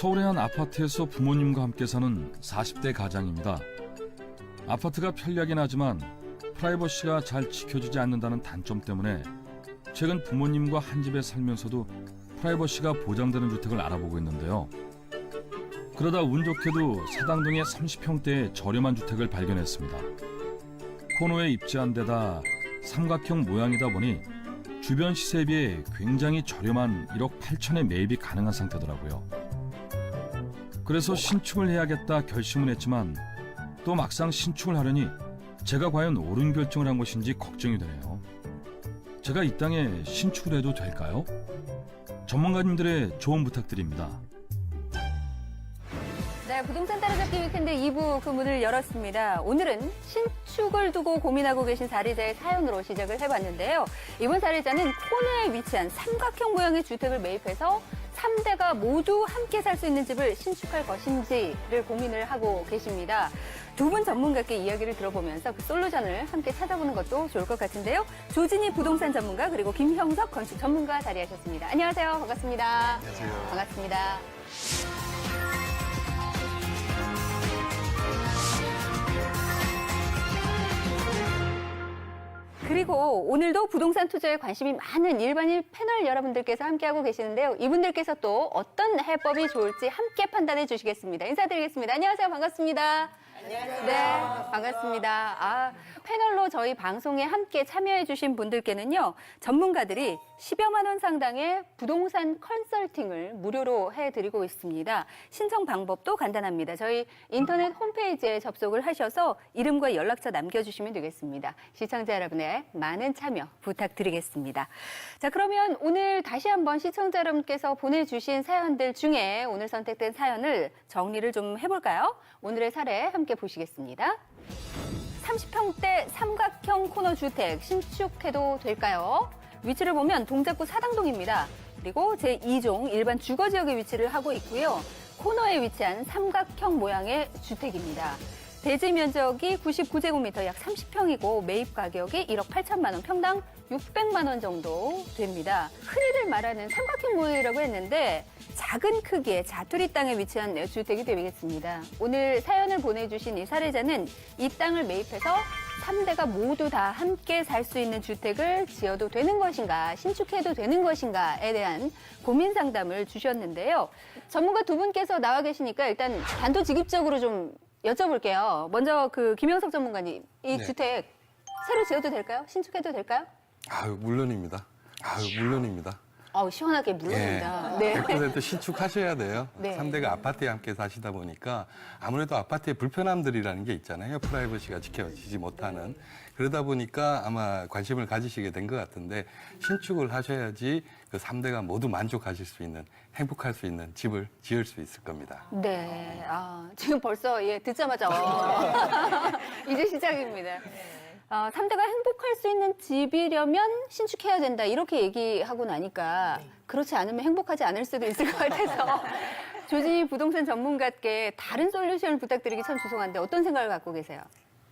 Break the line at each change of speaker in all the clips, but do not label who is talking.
서울의 한 아파트에서 부모님과 함께 사는 40대 가장입니다. 아파트가 편리하긴 하지만 프라이버시가 잘 지켜지지 않는다는 단점 때문에 최근 부모님과 한 집에 살면서도 프라이버시가 보장되는 주택을 알아보고 있는데요. 그러다 운 좋게도 사당동의 30평대의 저렴한 주택을 발견했습니다. 코너에 입지한 데다 삼각형 모양이다 보니 주변 시세에 비해 굉장히 저렴한 1억 8천에 매입이 가능한 상태더라고요. 그래서 신축을 해야겠다 결심을 했지만 또 막상 신축을 하려니 제가 과연 옳은 결정을 한 것인지 걱정이 되네요. 제가 이 땅에 신축을 해도 될까요? 전문가님들의 조언 부탁드립니다.
네, 부동산 따라잡기 위켄드 2부 그 문을 열었습니다. 오늘은 신축을 두고 고민하고 계신 사례자의 사연으로 시작을 해봤는데요. 이번 사례자는 코너에 위치한 삼각형 모양의 주택을 매입해서 3대가 모두 함께 살 수 있는 집을 신축할 것인지를 고민을 하고 계십니다. 두 분 전문가께 이야기를 들어보면서 그 솔루션을 함께 찾아보는 것도 좋을 것 같은데요. 조진희 부동산 전문가 그리고 김형석 건축 전문가 자리하셨습니다. 안녕하세요. 반갑습니다.
안녕하세요.
반갑습니다. 그리고 오늘도 부동산 투자에 관심이 많은 일반인 패널 여러분들께서 함께하고 계시는데요. 이분들께서 또 어떤 해법이 좋을지 함께 판단해 주시겠습니다. 인사드리겠습니다. 안녕하세요. 반갑습니다. 안녕하세요. 네, 반갑습니다. 패널로 저희 방송에 함께 참여해 주신 분들께는요. 전문가들이 10여만 원 상당의 부동산 컨설팅을 무료로 해드리고 있습니다. 신청 방법도 간단합니다. 저희 인터넷 홈페이지에 접속을 하셔서 이름과 연락처 남겨주시면 되겠습니다. 시청자 여러분의 많은 참여 부탁드리겠습니다. 자, 그러면 오늘 다시 한번 시청자 여러분께서 보내주신 사연들 중에 오늘 선택된 사연을 정리를 좀 해볼까요? 오늘의 사례 함께 보시겠습니다. 30평대 삼각형 코너 주택 신축해도 될까요? 위치를 보면 동작구 사당동입니다. 그리고 제2종 일반 주거지역에 위치를 하고 있고요. 코너에 위치한 삼각형 모양의 주택입니다. 대지 면적이 99제곱미터 약 30평이고 매입 가격이 1억 8천만 원, 평당 600만 원 정도 됩니다. 흔히들 말하는 삼각형 모양이라고 했는데 작은 크기의 자투리 땅에 위치한 주택이 되겠습니다. 오늘 사연을 보내주신 이 사례자는 이 땅을 매입해서 3대가 모두 다 함께 살 수 있는 주택을 지어도 되는 것인가, 신축해도 되는 것인가에 대한 고민 상담을 주셨는데요. 전문가 두 분께서 나와 계시니까 일단 단도직입적으로 좀 여쭤볼게요. 먼저 김형석 전문가님, 이
네.
주택 새로 지어도 될까요? 신축해도 될까요?
물론입니다. 물론입니다.
시원하게 물론입니다. 네.
100% 신축하셔야 돼요.
네.
3대가 아파트에 함께 사시다 보니까 아무래도 아파트의 불편함들이라는 게 있잖아요. 프라이버시가 지켜지지 못하는. 그러다 보니까 아마 관심을 가지시게 된 것 같은데 신축을 하셔야지 그 3대가 모두 만족하실 수 있는, 행복할 수 있는 집을 지을 수 있을 겁니다.
네. 지금 벌써 듣자마자 이제 시작입니다. 3대가 행복할 수 있는 집이려면 신축해야 된다 이렇게 얘기하고 나니까 그렇지 않으면 행복하지 않을 수도 있을 것 같아서 조진희 부동산 전문가께 다른 솔루션을 부탁드리기 참 죄송한데 어떤 생각을 갖고 계세요?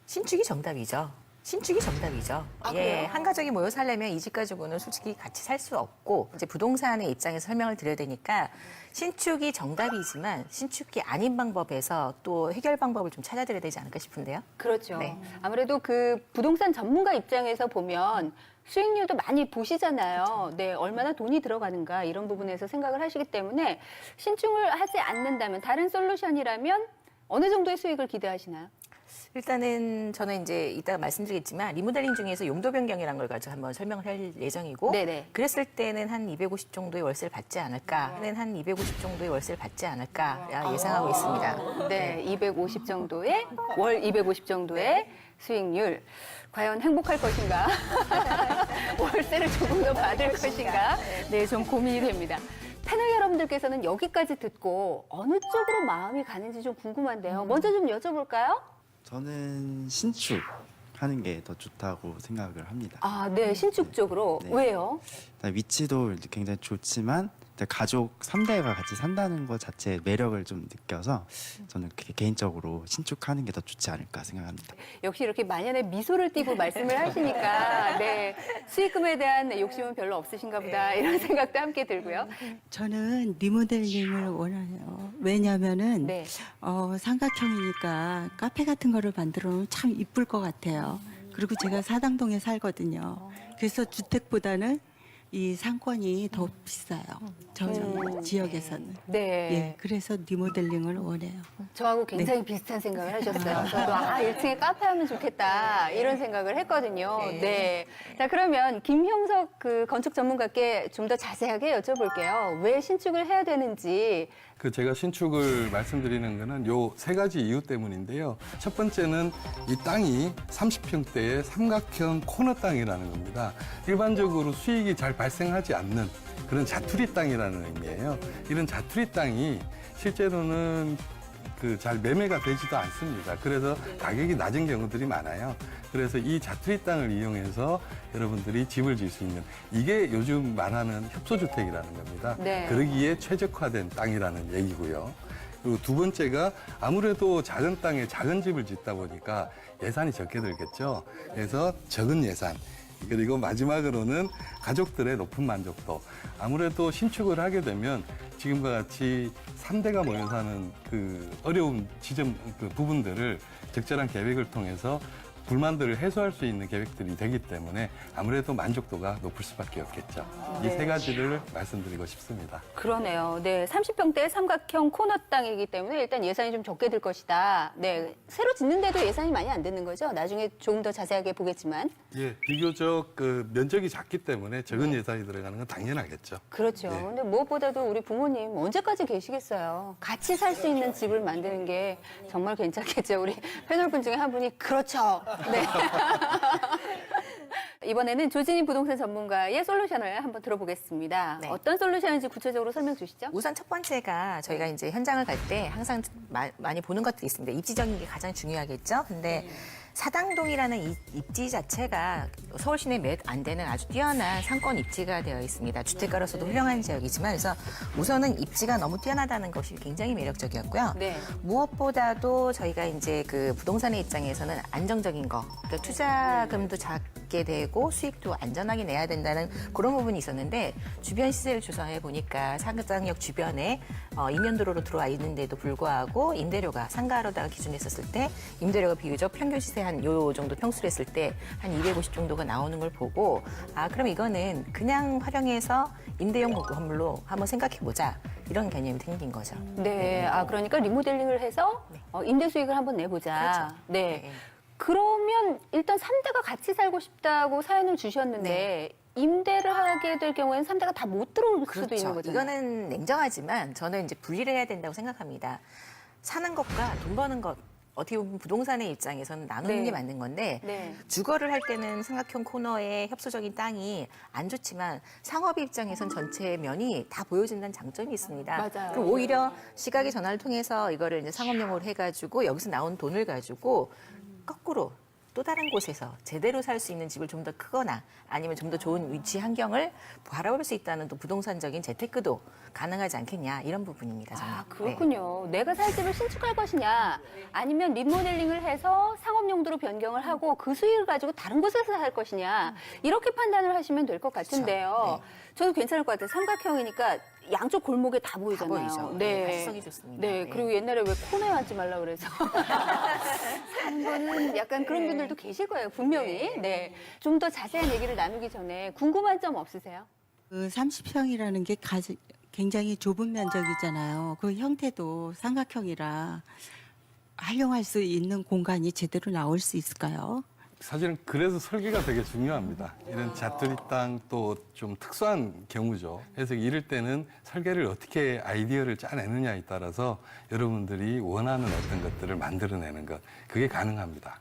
신축이 정답이죠. 신축이 정답이죠.
그래요?
한 가족이 모여 살려면 이 집 가지고는 솔직히 같이 살 수 없고 이제 부동산의 입장에서 설명을 드려야 되니까 신축이 정답이지만 신축이 아닌 방법에서 또 해결 방법을 좀 찾아드려야 되지 않을까 싶은데요.
그렇죠.
네.
아무래도 부동산 전문가 입장에서 보면 수익률도 많이 보시잖아요. 네, 얼마나 돈이 들어가는가 이런 부분에서 생각을 하시기 때문에 신축을 하지 않는다면 다른 솔루션이라면 어느 정도의 수익을 기대하시나요?
일단은 저는 이제 이따가 말씀드리겠지만 리모델링 중에서 용도 변경이라는 걸 가지고 한번 설명을 할 예정이고
네네.
그랬을 때는 한 250 정도의 월세를 받지 않을까는 한 250 정도의 월세를 받지 않을까 예상하고 있습니다.
네, 250 정도의 월 250 정도의 수익률. 과연 행복할 것인가? 월세를 조금 더 받을 것인가? 네, 좀 고민이 됩니다. 패널 여러분들께서는 여기까지 듣고 어느 쪽으로 마음이 가는지 좀 궁금한데요. 먼저 좀 여쭤볼까요?
저는 신축하는 게 더 좋다고 생각을 합니다.
네, 신축 쪽으로.
네.
왜요?
일단 위치도 굉장히 좋지만 가족 3대가 같이 산다는 것 자체의 매력을 좀 느껴서 저는 그게 개인적으로 신축하는 게 더 좋지 않을까 생각합니다.
역시 이렇게 만연의 미소를 띠고 말씀을 하시니까 네, 수익금에 대한 욕심은 별로 없으신가 보다 이런 생각도 함께 들고요.
저는 리모델링을 원해요. 왜냐하면은
네.
삼각형이니까 카페 같은 거를 만들어 놓으면 참 이쁠 것 같아요. 그리고 제가 사당동에 살거든요. 그래서 주택보다는 이 상권이 더 비싸요. 저 지역에서는.
네.
예, 그래서 리모델링을 원해요.
저하고 굉장히 비슷한 생각을 하셨어요. 저도 1층에 카페 하면 좋겠다 이런 생각을 했거든요. 네. 자, 그러면 김형석 그 건축 전문가께 좀 더 자세하게 여쭤볼게요. 왜 신축을 해야 되는지.
그 제가 신축을 말씀드리는 거는 요 세 가지 이유 때문인데요. 첫 번째는 이 땅이 30평대의 삼각형 코너 땅이라는 겁니다. 일반적으로 수익이 잘 발생하지 않는 그런 자투리 땅이라는 의미예요. 이런 자투리 땅이 실제로는 잘 매매가 되지도 않습니다. 그래서 가격이 낮은 경우들이 많아요. 그래서 이 자투리 땅을 이용해서 여러분들이 집을 지을 수 있는 이게 요즘 말하는 협소주택이라는 겁니다.
네.
그러기에 최적화된 땅이라는 얘기고요. 그리고 두 번째가 아무래도 작은 땅에 작은 집을 짓다 보니까 예산이 적게 들겠죠. 그래서 적은 예산. 그리고 마지막으로는 가족들의 높은 만족도. 아무래도 신축을 하게 되면 지금과 같이 3대가 모여 사는 그 어려운 지점, 그 부분들을 적절한 계획을 통해서 불만들을 해소할 수 있는 계획들이 되기 때문에 아무래도 만족도가 높을 수밖에 없겠죠. 이
네.
세 가지를 말씀드리고 싶습니다.
그러네요. 네, 30평대 삼각형 코너 땅이기 때문에 일단 예산이 좀 적게 들 것이다. 네, 새로 짓는데도 예산이 많이 안 드는 거죠? 나중에 조금 더 자세하게 보겠지만.
예, 비교적 그 면적이 작기 때문에 적은 예산이 들어가는 건 당연하겠죠.
그렇죠.
네.
근데 무엇보다도 우리 부모님 언제까지 계시겠어요? 같이 살 수 있는 집을 만드는 게 정말 괜찮겠죠. 우리 패널분 중에 한 분이 그렇죠. 네. 이번에는 조진희 부동산 전문가의 솔루션을 한번 들어보겠습니다.
네.
어떤 솔루션인지 구체적으로 설명 주시죠.
우선 첫 번째가 저희가 이제 현장을 갈 때 항상 많이 보는 것들이 있습니다. 입지적인 게 가장 중요하겠죠. 근데 사당동이라는 이 입지 자체가 서울 시내 몇 안 되는 아주 뛰어난 상권 입지가 되어 있습니다. 주택가로서도 훌륭한 지역이지만 그래서 우선은 입지가 너무 뛰어나다는 것이 굉장히 매력적이었고요.
네.
무엇보다도 저희가 이제 그 부동산의 입장에서는 안정적인 거, 그러니까 투자금도 작게 되고 수익도 안전하게 내야 된다는 그런 부분이 있었는데 주변 시세를 조사해 보니까 상당역 주변에 이면도로로 들어와 있는데도 불구하고 임대료가 상가로다가 기준했었을 때 임대료가 비교적 평균 시세 한 요 정도 평수로 했을 때 한 250 정도가 나오는 걸 보고 그럼 이거는 그냥 활용해서 임대용 건물로 한번 생각해 보자. 이런 개념이 생긴 거죠.
네. 그러니까 리모델링을 해서 임대 수익을 한번 내보자.
그렇죠.
네.
네.
그러면 일단 3대가 같이 살고 싶다고 사연을 주셨는데 임대를 하게 될 경우에는 3대가 다 못 들어올 수도 있는 거잖아요.
이거는 냉정하지만 저는 이제 분리를 해야 된다고 생각합니다. 사는 것과 돈 버는 것 어떻게 보면 부동산의 입장에서는 나누는
네.
게 맞는 건데
네.
주거를 할 때는 삼각형 코너에 협소적인 땅이 안 좋지만 상업의 입장에선 전체 면이 다 보여진다는 장점이 있습니다.
맞아요.
그럼 오히려 시각의 전환을 통해서 이거를 이제 상업용으로 해가지고 여기서 나온 돈을 가지고 거꾸로 또 다른 곳에서 제대로 살 수 있는 집을 좀 더 크거나 아니면 좀 더 좋은 위치 환경을 바라볼 수 있다는 또 부동산적인 재테크도 가능하지 않겠냐 이런 부분입니다. 저는.
그렇군요. 내가 살 집을 신축할 것이냐 아니면 리모델링을 해서 상업 용도로 변경을 하고 그 수익을 가지고 다른 곳에서 살 것이냐 이렇게 판단을 하시면 될 것 같은데요. 저도 괜찮을 것 같아요. 삼각형이니까 양쪽 골목에 다 보이잖아요.
보이죠.
네.
가시성이 좋습니다.
네.
네.
그리고 옛날에 왜 코너에 앉지 말라 그래서 산 거는 약간 그런 분들도 계실 거예요. 분명히. 네. 좀 더 자세한 얘기를 나누기 전에 궁금한 점 없으세요?
그 30평이라는 게 굉장히 좁은 면적이잖아요. 그 형태도 삼각형이라 활용할 수 있는 공간이 제대로 나올 수 있을까요?
사실은 그래서 설계가 되게 중요합니다. 이런 자투리 땅 또 좀 특수한 경우죠. 그래서 이럴 때는 설계를 어떻게 아이디어를 짜내느냐에 따라서 여러분들이 원하는 어떤 것들을 만들어내는 것, 그게 가능합니다.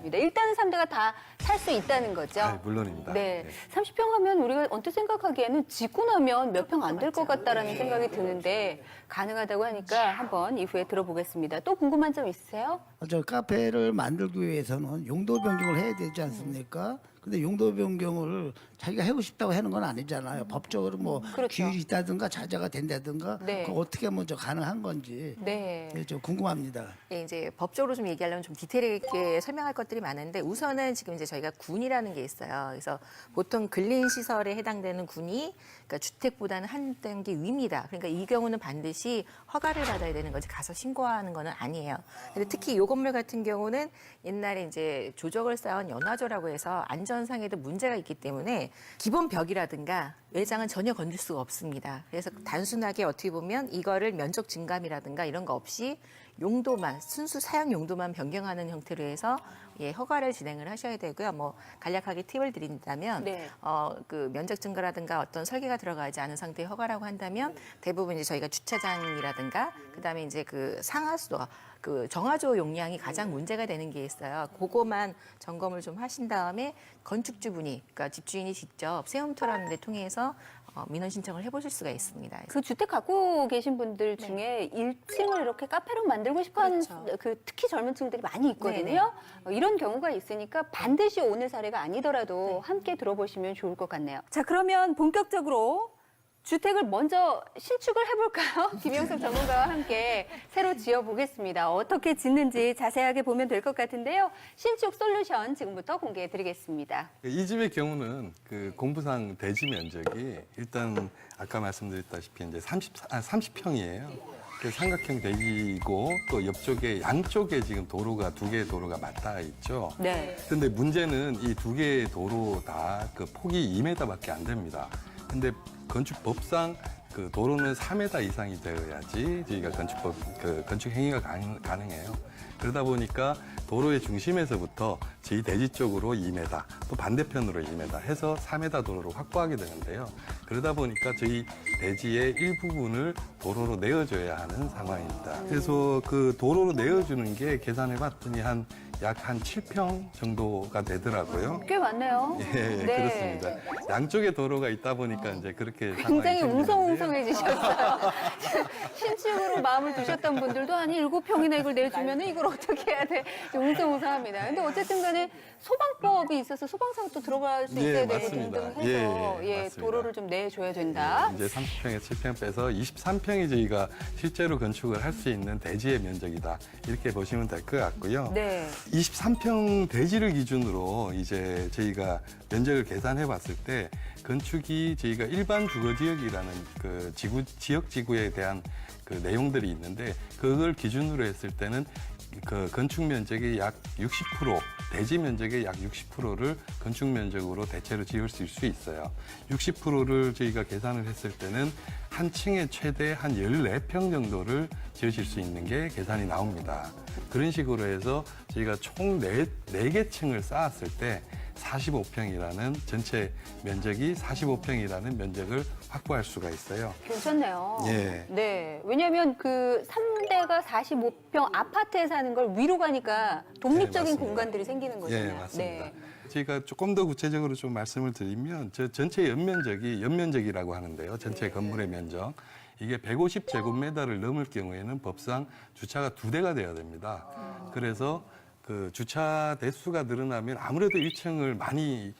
일단은 3대가 다 살 수 있다는 거죠.
물론입니다.
네. 30평 하면 우리가 언뜻 생각하기에는 짓고 나면 몇 평 안 될 것 같다라는 생각이 드는데 가능하다고 하니까 한번 이후에 들어보겠습니다. 또 궁금한 점 있으세요?
저 카페를 만들기 위해서는 용도 변경을 해야 되지 않습니까? 근데 용도 변경을 자기가 하고 싶다고 하는 건 아니잖아요. 법적으로 뭐
그렇죠.
규율이 있다든가 자자가 된다든가
네.
그거 어떻게 먼저 가능한 건지
네.
좀 궁금합니다.
예, 이제 법적으로 좀 얘기하려면 좀 디테일 있게 설명할 것들이 많은데 우선은 지금 이제 저희가 군이라는 게 있어요. 그래서 보통 근린 시설에 해당되는 군이 그러니까 주택보다는 한 단계 위입니다. 그러니까 이 경우는 반드시 허가를 받아야 되는 거지 가서 신고하는 거는 아니에요. 근데 특히 요 건물 같은 경우는 옛날에 이제 조적을 쌓은 연화조라고 해서 안전상에도 문제가 있기 때문에 기본 벽이라든가 외장은 전혀 건들 수가 없습니다. 그래서 단순하게 어떻게 보면 이거를 면적 증감이라든가 이런 거 없이 용도만 순수 사용 용도만 변경하는 형태로 해서 예, 허가를 진행을 하셔야 되고요. 뭐 간략하게 팁을 드린다면
네.
그 면적 증가라든가 어떤 설계가 들어가지 않은 상태의 허가라고 한다면 대부분 이제 저희가 주차장이라든가 그다음에 이제 그 상하수 그 정화조 용량이 가장 문제가 되는 게 있어요. 그거만 점검을 좀 하신 다음에 건축주분이 그러니까 집주인이 직접 세움토라는 데 통해서 민원 신청을 해보실 수가 있습니다.
그 주택 갖고 계신 분들 중에 1층을 이렇게 카페로 만들고 싶어하는
그렇죠.
그 특히 젊은 층들이 많이 있거든요. 이런 경우가 있으니까 반드시 오늘 사례가 아니더라도 함께 들어보시면 좋을 것 같네요. 자, 그러면 본격적으로 주택을 먼저 신축을 해볼까요? 김영석 전문가와 함께 새로 지어보겠습니다. 어떻게 짓는지 자세하게 보면 될 것 같은데요. 신축 솔루션 지금부터 공개해드리겠습니다.
이 집의 경우는 그 공부상 대지 면적이 일단 아까 말씀드렸다시피 이제 30평이에요. 그 삼각형 대지이고 또 옆쪽에 양쪽에 지금 도로가 두 개의 도로가 맞닿아 있죠.
네.
근데 문제는 이 두 개의 도로 다 그 폭이 2m밖에 안 됩니다. 근데 건축법상 그 도로는 4m 이상이 되어야지 저희가 건축 행위가 가능해요. 그러다 보니까 도로의 중심에서부터 저희 대지 쪽으로 2m, 또 반대편으로 2m 해서 4m 도로를 확보하게 되는데요. 그러다 보니까 저희 대지의 일부분을 도로로 내어줘야 하는 상황입니다. 그래서 그 도로로 내어주는 게 계산해 봤더니 약 한 7평 정도가 되더라고요.
꽤 많네요.
예,
네.
그렇습니다. 양쪽에 도로가 있다 보니까 이제 그렇게
굉장히
상황이
웅성웅성해지셨어요. 신축으로 마음을 두셨던 분들도 아니 7평이나 이걸 내주면 이걸 어떻게 해야 돼? 웅성웅성합니다. 근데 어쨌든 간에 소방법이 있어서 소방사가 또 들어갈 수 있어야 되고
맞습니다.
등등해서
맞습니다.
도로를 좀 내줘야 된다.
이제 30평에 7평 빼서 23평이 저희가 실제로 건축을 할 수 있는 대지의 면적이다. 이렇게 보시면 될 것 같고요.
네.
23평 대지를 기준으로 이제 저희가 면적을 계산해 봤을 때 건축이 저희가 일반 주거 지역이라는 그 지역 지구에 대한 그 내용들이 있는데 그걸 기준으로 했을 때는 그 건축 면적의 약 60%, 대지 면적의 약 60%를 건축 면적으로 대체로 지을 수 있어요. 60%를 저희가 계산을 했을 때는 한 층에 최대 한 14평 정도를 지으실 수 있는 게 계산이 나옵니다. 그런 식으로 해서 저희가 총 4개 층을 쌓았을 때 45평이라는 전체 면적이 45평이라는 면적을 확보할 수가 있어요.
괜찮네요.
예.
네. 왜냐하면 그 3대가 45평 아파트에 사는 걸 위로 가니까 독립적인
맞습니다.
공간들이 생기는 거잖아요.
예, 맞습니다.
네.
저희가 조금 더 구체적으로 좀 말씀을 드리면 저 전체 연면적이라고 하는데요. 전체 건물의 면적. 이게 150제곱미터를 넘을 경우에는 법상 주차가 2대가 돼야 됩니다. 그래서 그 주차 대수가 늘어나면 아무래도 1층을 많이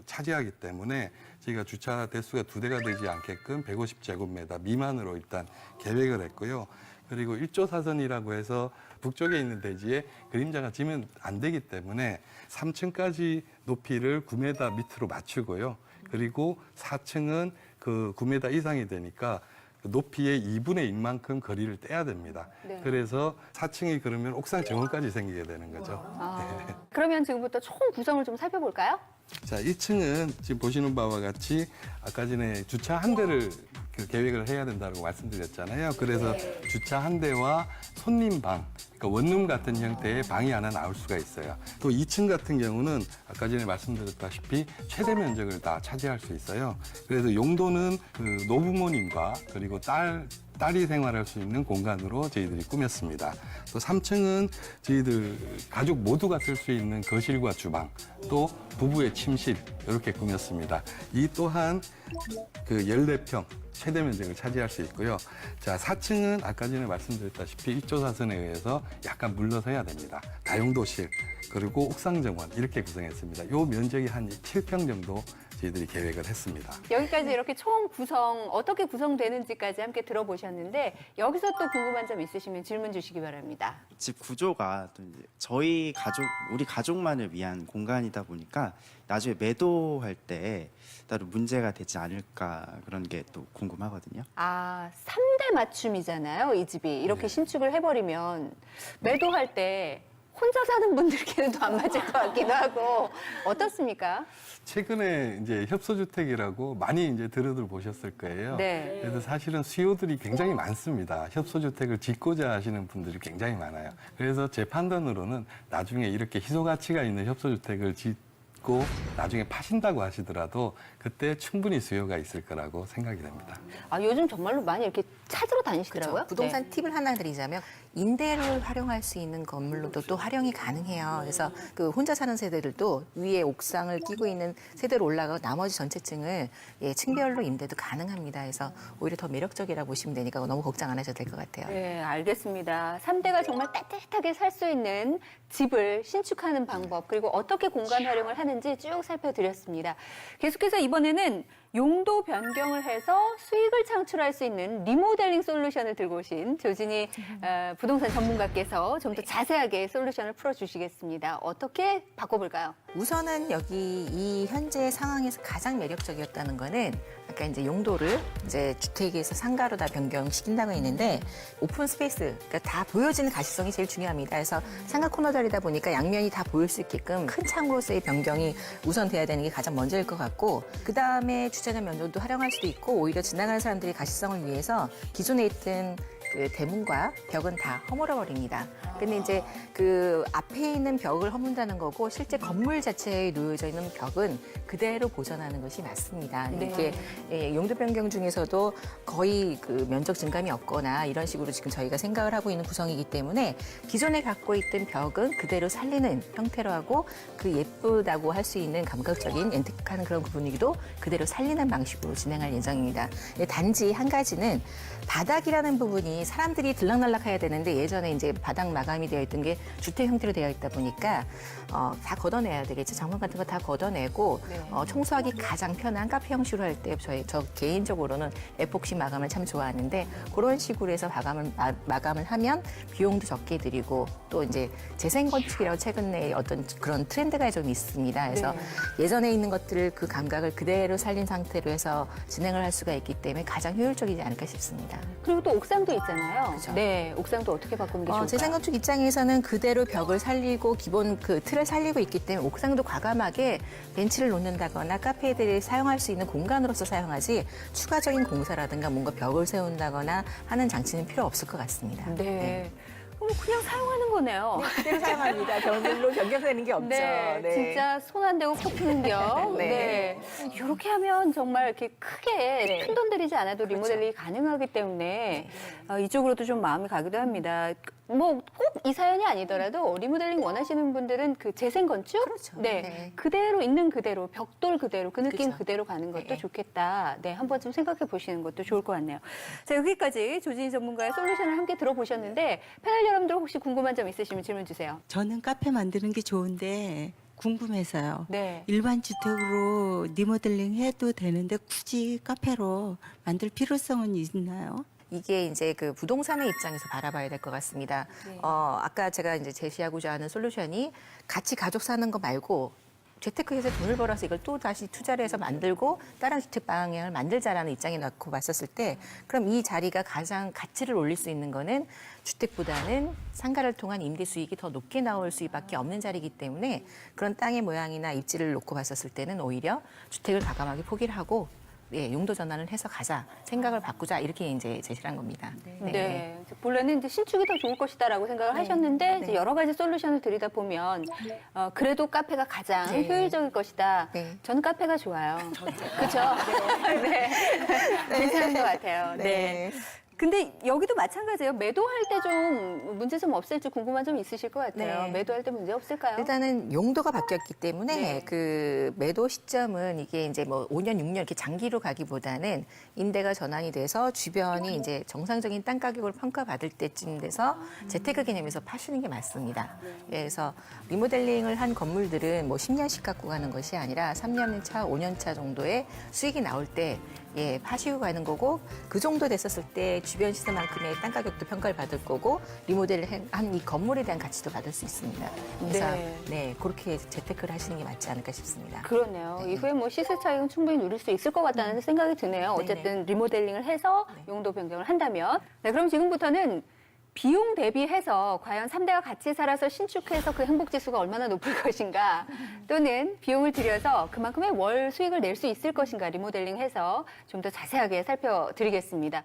차지하기 때문에 저희가 주차 대수가 2대가 되지 않게끔 150제곱미터 미만으로 일단 계획을 했고요. 그리고 1조 사선이라고 해서 북쪽에 있는 대지에 그림자가 지면 안 되기 때문에 3층까지 높이를 9m 밑으로 맞추고요. 그리고 4층은 그 9m 이상이 되니까 높이의 2분의 1만큼 거리를 떼야 됩니다.
네.
그래서 4층이 그러면 옥상 정원까지 생기게 되는 거죠.
그러면 지금부터 총 구성을 좀 살펴볼까요?
자, 1층은 지금 보시는 바와 같이 아까 전에 주차 한 대를 계획을 해야 된다고 말씀드렸잖아요. 그래서 주차 한 대와 손님방, 그러니까 원룸 같은 형태의 방이 하나 나올 수가 있어요. 또 2층 같은 경우는 아까 전에 말씀드렸다시피 최대 면적을 다 차지할 수 있어요. 그래서 용도는 그 노부모님과 그리고 딸 딸이 생활할 수 있는 공간으로 저희들이 꾸몄습니다. 또 3층은 저희들 가족 모두가 쓸 수 있는 거실과 주방, 또 부부의 침실 이렇게 꾸몄습니다. 이 또한 그 14평 최대 면적을 차지할 수 있고요. 자, 4층은 아까 전에 말씀드렸다시피 입조사선에 의해서 약간 물러서야 됩니다. 다용도실, 그리고 옥상 정원 이렇게 구성했습니다. 요 면적이 한 7평 정도 저희들이 계획을 했습니다.
여기까지 이렇게 총 구성 어떻게 구성되는지까지 함께 들어보셨는데 여기서 또 궁금한 점 있으시면 질문 주시기 바랍니다.
집 구조가 또 이제 저희 가족, 우리 가족만을 위한 공간이다 보니까 나중에 매도할 때 따로 문제가 되지 않을까 그런 게 또 궁금하거든요.
아, 3대 맞춤이잖아요. 이 집이 이렇게 신축을 해버리면 매도할 때 혼자 사는 분들께는 또 안 맞을 것 같기도 하고 어떻습니까?
최근에 이제 협소주택이라고 많이 이제 들어들 보셨을 거예요.
네.
그래서 사실은 수요들이 굉장히 많습니다. 협소주택을 짓고자 하시는 분들이 굉장히 많아요. 그래서 제 판단으로는 나중에 이렇게 희소 가치가 있는 협소주택을 짓고 나중에 파신다고 하시더라도 그때 충분히 수요가 있을 거라고 생각이 됩니다.
아, 요즘 정말로 많이 이렇게 찾으러 다니시더라고요.
그렇죠. 부동산
네.
팁을 하나 드리자면 임대를 활용할 수 있는 건물로도 또 활용이 가능해요. 그래서 그 혼자 사는 세대들도 위에 옥상을 끼고 있는 세대로 올라가고 나머지 전체 층을 층별로 임대도 가능합니다. 그래서 오히려 더 매력적이라고 보시면 되니까 너무 걱정 안 하셔도 될 것 같아요.
네, 알겠습니다. 3대가 정말 따뜻하게 살 수 있는 집을 신축하는 방법, 그리고 어떻게 공간 활용을 하는지 쭉 살펴드렸습니다. 계속해서 이번에는 용도 변경을 해서 수익을 창출할 수 있는 리모델링 솔루션을 들고 오신 조진희 부동산 전문가께서 좀 더 자세하게 솔루션을 풀어주시겠습니다. 어떻게 바꿔볼까요?
우선은 여기 이 현재 상황에서 가장 매력적이었다는 거는 아까 이제 용도를 이제 주택에서 상가로 다 변경시킨다고 했는데 오픈 스페이스, 그러니까 다 보여지는 가시성이 제일 중요합니다. 그래서 상가 코너 자리다 보니까 양면이 다 보일 수 있게끔 큰 창으로서의 변경이 우선 돼야 되는 게 가장 먼저일 것 같고 그 다음에 주차장 면적도 활용할 수도 있고 오히려 지나가는 사람들이 가시성을 위해서 기존에 있던 그 대문과 벽은 다 허물어 버립니다. 근데 이제 그 앞에 있는 벽을 허문다는 거고 실제 건물 자체에 놓여져 있는 벽은 그대로 보존하는 것이 맞습니다.
네.
이게 용도 변경 중에서도 거의 그 면적 증감이 없거나 이런 식으로 지금 저희가 생각을 하고 있는 구성이기 때문에 기존에 갖고 있던 벽은 그대로 살리는 형태로 하고 그 예쁘다고 할 수 있는 감각적인 앤틱한 그런 분위기도 그대로 살리는 방식으로 진행할 예정입니다. 단지 한 가지는 바닥이라는 부분이 사람들이 들락날락해야 되는데 예전에 이제 바닥 마감이 되어 있던 게 주택 형태로 되어 있다 보니까 다 걷어내야 되겠죠. 장판 같은 거 다 걷어내고 청소하기 가장 편한 카페 형식으로 할 때 저 개인적으로는 에폭시 마감을 참 좋아하는데 그런 식으로 해서 마감을 하면 비용도 적게 들이고 또 이제 재생 건축이라고 최근에 어떤 그런 트렌드가 좀 있습니다. 그래서 예전에 있는 것들을 그 감각을 그대로 살린 상태로 해서 진행을 할 수가 있기 때문에 가장 효율적이지 않을까 싶습니다.
그리고 또 옥상도 있잖아요.
그렇죠.
네, 옥상도 어떻게 바꾸는 게 좋을까요?
재생 건축 입장에서는 그대로 벽을 살리고 기본 그 틀을 살리고 있기 때문에 옥상도 과감하게 벤치를 놓는다거나 카페들이 사용할 수 있는 공간으로서 사용하지 추가적인 공사라든가 뭔가 벽을 세운다거나 하는 장치는 필요 없을 것 같습니다.
네. 그럼 그냥 사용하는 거네요.
그대로 사용합니다. 별로 변경되는 게 없죠.
네, 진짜 손 안 대고 코 푸는 겨.
네.
네. 이렇게 하면 정말 이렇게 크게
네.
큰 돈 들이지 않아도 리모델링이 가능하기 때문에 이쪽으로도 좀 마음이 가기도 합니다. 뭐 꼭 이 사연이 아니더라도 리모델링 원하시는 분들은 그 재생 건축,
그렇죠.
네,
네.
그대로 있는 그대로 벽돌 그대로 그 느낌
그렇죠.
그대로 가는 것도
네.
좋겠다. 네, 한번 좀 생각해 보시는 것도 좋을 것 같네요. 자, 여기까지 조진희 전문가의 솔루션을 함께 들어보셨는데 패널 여러분들 혹시 궁금한 점 있으시면 질문 주세요.
저는 카페 만드는 게 좋은데 궁금해서요.
네.
일반 주택으로 리모델링 해도 되는데 굳이 카페로 만들 필요성은 있나요?
이게 이제 그 부동산의 입장에서 바라봐야 될 것 같습니다. 아까 제가 이제 제시하고자 하는 솔루션이 같이 가족 사는 거 말고 재테크에서 돈을 벌어서 이걸 또 다시 투자를 해서 만들고 다른 주택 방향을 만들자라는 입장에 놓고 봤었을 때 그럼 이 자리가 가장 가치를 올릴 수 있는 거는 주택보다는 상가를 통한 임대 수익이 더 높게 나올 수밖에 없는 자리이기 때문에 그런 땅의 모양이나 입지를 놓고 봤었을 때는 오히려 주택을 과감하게 포기를 하고 용도 전환을 해서 가자, 생각을 바꾸자 이렇게 이제 제시를 한 겁니다.
네. 본래는 이제 신축이 더 좋을 것이다라고 생각을 하셨는데 이제 여러 가지 솔루션을 드리다 보면 그래도 카페가 가장
네.
효율적일 것이다.
네.
저는 카페가 좋아요. 그렇죠? 네. 괜찮은 것 같아요. 네. 근데 여기도 마찬가지예요. 매도할 때 좀 문제점 없을지 궁금한 점 있으실 것 같아요.
네.
매도할 때 문제 없을까요?
일단은 용도가 바뀌었기 때문에
네.
그 매도 시점은 이게 이제 뭐 5년, 6년 이렇게 장기로 가기보다는 임대가 전환이 돼서 주변이 이제 정상적인 땅 가격을 평가받을 때쯤 돼서 재테크 개념에서 파시는 게 맞습니다. 그래서 리모델링을 한 건물들은 뭐 10년씩 갖고 가는 것이 아니라 3년 차, 5년 차 정도의 수익이 나올 때 파시고 가는 거고 그 정도 됐었을 때 주변 시세만큼의 땅 가격도 평가를 받을 거고 리모델을 한 이 건물에 대한 가치도 받을 수 있습니다. 그래서
네.
그렇게 재테크를 하시는 게 맞지 않을까 싶습니다.
그러네요. 이후에 뭐 시세 차익은 충분히 누릴 수 있을 것 같다는 생각이 드네요. 어쨌든 리모델링을 해서 용도 변경을 한다면. 네, 그럼 지금부터는 비용 대비해서 과연 3대가 같이 살아서 신축해서 그 행복지수가 얼마나 높을 것인가 또는 비용을 들여서 그만큼의 월 수익을 낼 수 있을 것인가 리모델링해서 좀 더 자세하게 살펴드리겠습니다.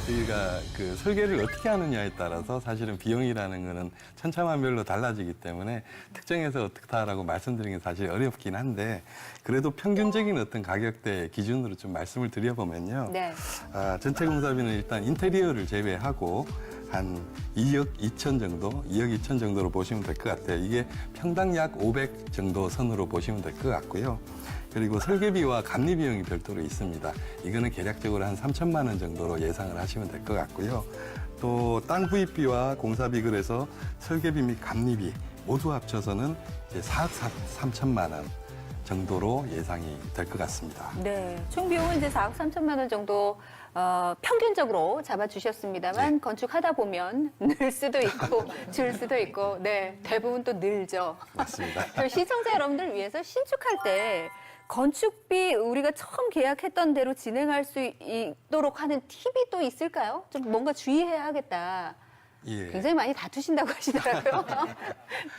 저희가 그 설계를 어떻게 하느냐에 따라서 사실은 비용이라는 거는 천차만별로 달라지기 때문에 특정해서 어떻다라고 말씀드리는 게 사실 어렵긴 한데 그래도 평균적인 어떤 가격대 기준으로 좀 말씀을 드려보면요.
네.
전체 공사비는 일단 인테리어를 제외하고 한 2억 2천 정도, 2억 2천 정도로 보시면 될 것 같아요. 이게 평당 약 500 정도 선으로 보시면 될 것 같고요. 그리고 설계비와 감리 비용이 별도로 있습니다. 이거는 대략적으로 한 3천만 원 정도로 예상을 하시면 될 것 같고요. 또 땅 구입비와 공사비 그래서 설계비 및 감리비 모두 합쳐서는 이제 4억 3천만 원 정도로 예상이 될 것 같습니다.
네. 총 비용은 이제 4억 3천만 원 정도 평균적으로 잡아주셨습니다만
네.
건축하다 보면 늘 수도 있고 줄 수도 있고 네 대부분 또 늘죠.
맞습니다.
저희 시청자 여러분들 위해서 신축할 때 건축비 우리가 처음 계약했던 대로 진행할 수 있도록 하는 팁이 또 있을까요? 좀 뭔가 주의해야 하겠다.
예.
굉장히 많이 다투신다고 하시더라고요.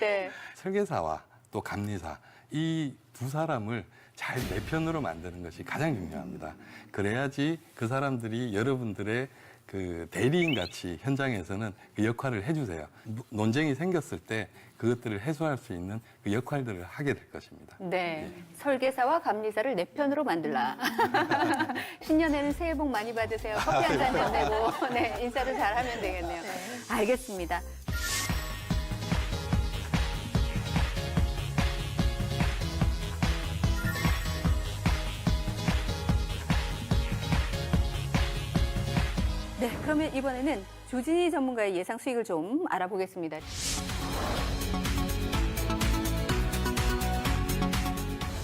네.
설계사와 또 감리사 이 두 사람을 잘 내 편으로 만드는 것이 가장 중요합니다. 그래야지 그 사람들이 여러분들의 그 대리인 같이 현장에서는 그 역할을 해주세요. 논쟁이 생겼을 때 그것들을 해소할 수 있는 그 역할들을 하게 될 것입니다.
네. 설계사와 감리사를 내 편으로 만들라. 신년에는 새해 복 많이 받으세요. 커피 한 잔 건네고 네, 인사를 잘 하면 되겠네요. 알겠습니다. 네, 그러면 이번에는 조진희 전문가의 예상 수익을 좀 알아보겠습니다.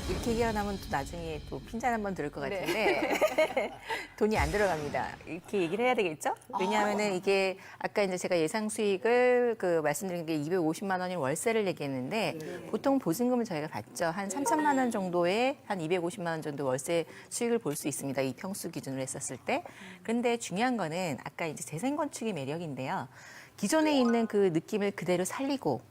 이렇게 얘기가 나면 또 나중에 또 핀잔 한번 들을 것
네.
같은데 돈이 안 들어갑니다. 이렇게 얘기를 해야 되겠죠? 왜냐하면은 이게 아까 이제 제가 예상 수익을 그 말씀드린 게 250만 원인 월세를 얘기했는데 보통 보증금을 저희가 받죠. 한 3천만 원 정도의 한 250만 원 정도 월세 수익을 볼 수 있습니다. 이 평수 기준으로 했었을 때. 그런데 중요한 거는 아까 이제 재생건축의 매력인데요. 기존에 있는 그 느낌을 그대로 살리고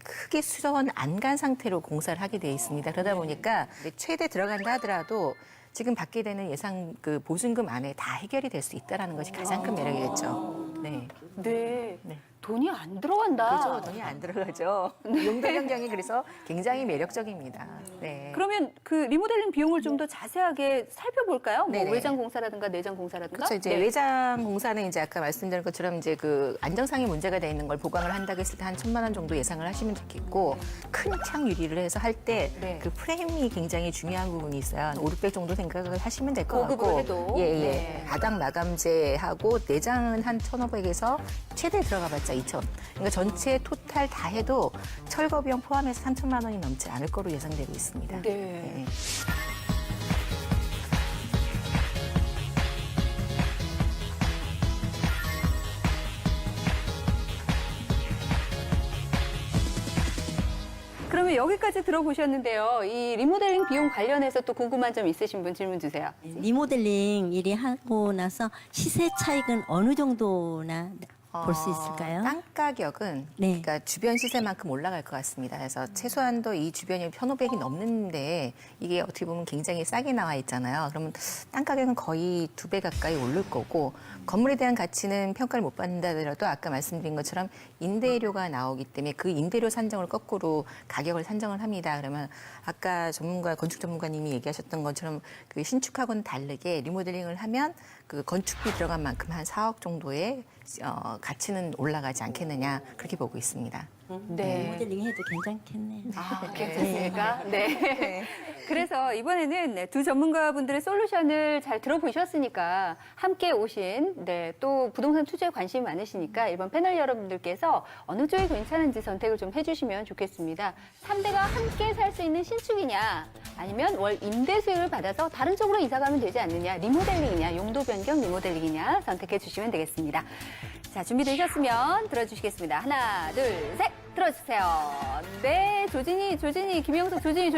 크게 수정은 안 간 상태로 공사를 하게 돼 있습니다. 그러다 보니까 최대 들어간다 하더라도 지금 받게 되는 예상 그 보증금 안에 다 해결이 될 수 있다는 것이 가장 큰 매력이겠죠. 네.
네.
네.
돈이 안 들어간다.
그렇죠. 돈이 안 들어가죠. 용도 변경이 그래서 굉장히 매력적입니다. 네.
그러면 그 리모델링 비용을 좀 더 자세하게 살펴볼까요? 뭐
네네.
외장 공사라든가 내장 공사라든가.
그렇죠. 이제
네.
외장 공사는 이제 아까 말씀드린 것처럼 이제 그 안정상의 문제가 돼 있는 걸 보강을 한다고 했을 때 한 1,000만 원 정도 예상을 하시면 좋겠고 큰 창 유리를 해서 할 때
네.
그 프레임이 굉장히 중요한 부분이 있어요. 한 5, 600 정도 생각을 하시면 될 것
고급으로
같고.
해도.
예, 예.
네.
바닥 마감재하고 내장은 한 1,500에서 최대 들어가봤자 2,000. 그러니까 전체 토탈 다 해도 철거 비용 포함해서 3천만 원이 넘지 않을 거로 예상되고 있습니다.
네. 그러면 여기까지 들어보셨는데요. 이 리모델링 비용 관련해서 또 궁금한 점 있으신 분 질문 주세요.
리모델링 일이 하고 나서 시세 차익은 어느 정도나 볼 수 있을까요?
땅 가격은
네.
그러니까 주변 시세만큼 올라갈 것 같습니다. 그래서 최소한도 이 주변이 1,500이 넘는데 이게 어떻게 보면 굉장히 싸게 나와 있잖아요. 그러면 땅 가격은 거의 2배 가까이 오를 거고 건물에 대한 가치는 평가를 못 받는다 하더라도 아까 말씀드린 것처럼 임대료가 나오기 때문에 그 임대료 산정을 거꾸로 가격을 산정을 합니다. 그러면 아까 건축 전문가님이 얘기하셨던 것처럼 그 신축하고는 다르게 리모델링을 하면 그 건축비 들어간 만큼 한 4억 정도의 가치는 올라가지 않겠느냐 그렇게 보고 있습니다.
네.
모델링 해도 괜찮겠네요.
아, 괜찮습니까? 네. 그래서 이번에는 두 전문가분들의 솔루션을 잘 들어보셨으니까 함께 오신 또 부동산 투자에 관심이 많으시니까 이번 패널 여러분들께서 어느 쪽이 괜찮은지 선택을 좀 해주시면 좋겠습니다. 3대가 함께 살 수 있는 신축이냐 아니면 월 임대 수익을 받아서 다른 쪽으로 이사 가면 되지 않느냐 리모델링이냐 용도 변경 리모델링이냐 선택해 주시면 되겠습니다. 자, 준비되셨으면 들어주시겠습니다. 하나, 둘, 셋! 들어주세요. 네, 조진이, 김영석, 조진이.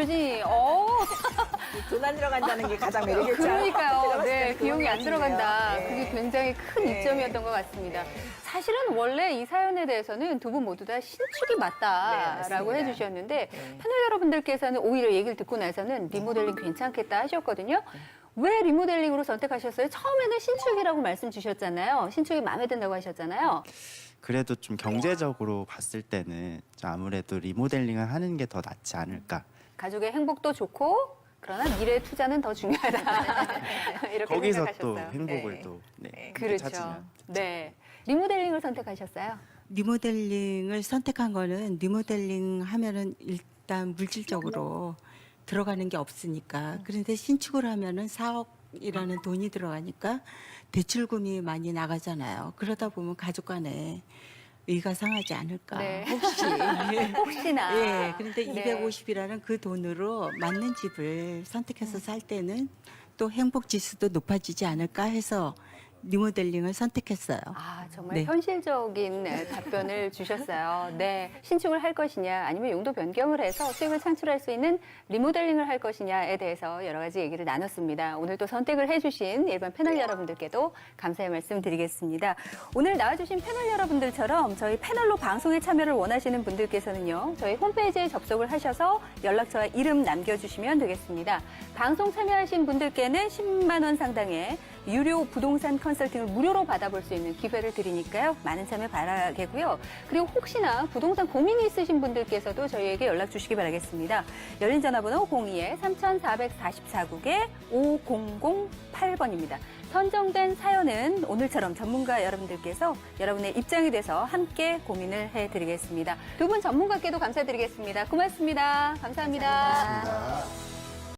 돈 안 들어간다는 게 가장 매력이죠.
그러니까요. 네, 비용이 안 들어간다.
네.
그게 굉장히 큰 이점이었던 것 같습니다. 사실은 원래 이 사연에 대해서는 두 분 모두 다 신축이 맞다라고
맞습니다.
해주셨는데 패널 여러분들께서는 오히려 얘기를 듣고 나서는 리모델링 괜찮겠다 하셨거든요. 왜 리모델링으로 선택하셨어요? 처음에는 신축이라고 말씀 주셨잖아요. 신축이 마음에 든다고 하셨잖아요.
그래도 좀 경제적으로 봤을 때는 좀 아무래도 리모델링을 하는 게 더 낫지 않을까.
가족의 행복도 좋고 그러나 미래 투자는 더 중요하다. 이렇게
거기서
생각하셨어요.
또 행복을
네.
또
그렇죠.
찾으면.
네. 리모델링을 선택하셨어요.
리모델링을 선택한 거는 리모델링 하면은 일단 물질적으로 들어가는 게 없으니까. 그런데 신축을 하면은 4억이라는 돈이 들어가니까 대출금이 많이 나가잖아요. 그러다 보면 가족 간에 의가 상하지 않을까.
네.
혹시.
혹시나.
예. 그런데
네.
250이라는 그 돈으로 맞는 집을 선택해서 살 때는 또 행복 지수도 높아지지 않을까 해서 리모델링을 선택했어요.
아, 정말
네.
현실적인 답변을 주셨어요. 네. 신축을 할 것이냐, 아니면 용도 변경을 해서 수익을 창출할 수 있는 리모델링을 할 것이냐에 대해서 여러 가지 얘기를 나눴습니다. 오늘 또 선택을 해주신 일반 패널 여러분들께도 감사의 말씀 드리겠습니다. 오늘 나와주신 패널 여러분들처럼 저희 패널로 방송에 참여를 원하시는 분들께서는요, 저희 홈페이지에 접속을 하셔서 연락처와 이름 남겨주시면 되겠습니다. 방송 참여하신 분들께는 10만 원 상당의 유료 부동산 컨설팅을 무료로 받아볼 수 있는 기회를 드리니까요. 많은 참여 바라겠고요. 그리고 혹시나 부동산 고민이 있으신 분들께서도 저희에게 연락 주시기 바라겠습니다. 열린 전화번호 02-3444국에 5008번입니다. 선정된 사연은 오늘처럼 전문가 여러분들께서 여러분의 입장이 돼서 함께 고민을 해드리겠습니다. 두 분 전문가께도 감사드리겠습니다. 고맙습니다. 감사합니다.
감사합니다.